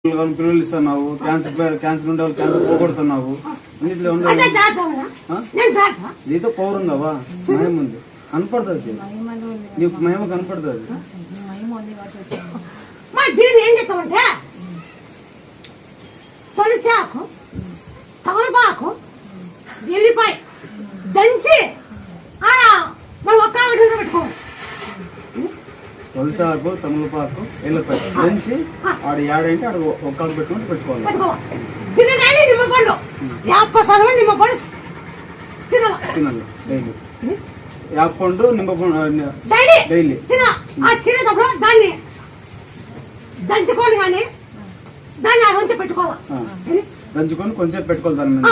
పిల్లలు ఇస్తున్నావు, క్యాన్సర్ ఉండే వాళ్ళు క్యాన్సర్ పోగొడుతున్నావు. అన్నిట్లో నీతో పవర్ ఉందావా? మయం ఉంది, కనపడుతుంది నీకు, మహిమ కనపడుతుంది. ఏం చెప్తామంటే తొలిచాకు తమలపాకు ఎల్లిపాయ దంచి ఆడ మనం ఒక్క పెట్టుకోవాలి. తొలిచాకు తమలపాకు ఎల్లిపాయ దంచి ఆడ ఏడంటే ఆడ ఒక్కలు పెట్టుకుంటూ పెట్టుకోవాలి. తినాలి నిమ్మపండు 50% నిమ్మపండు తినాలి డైలీ. యాపండు నిమ్మపండు డైలీ తినేటప్పుడు దాన్ని దంచుకొని కానీ దాన్ని ఆడ పెట్టుకోవాలి. దంచుకొని కొంచెం పెట్టుకోవాలి దాని మీద.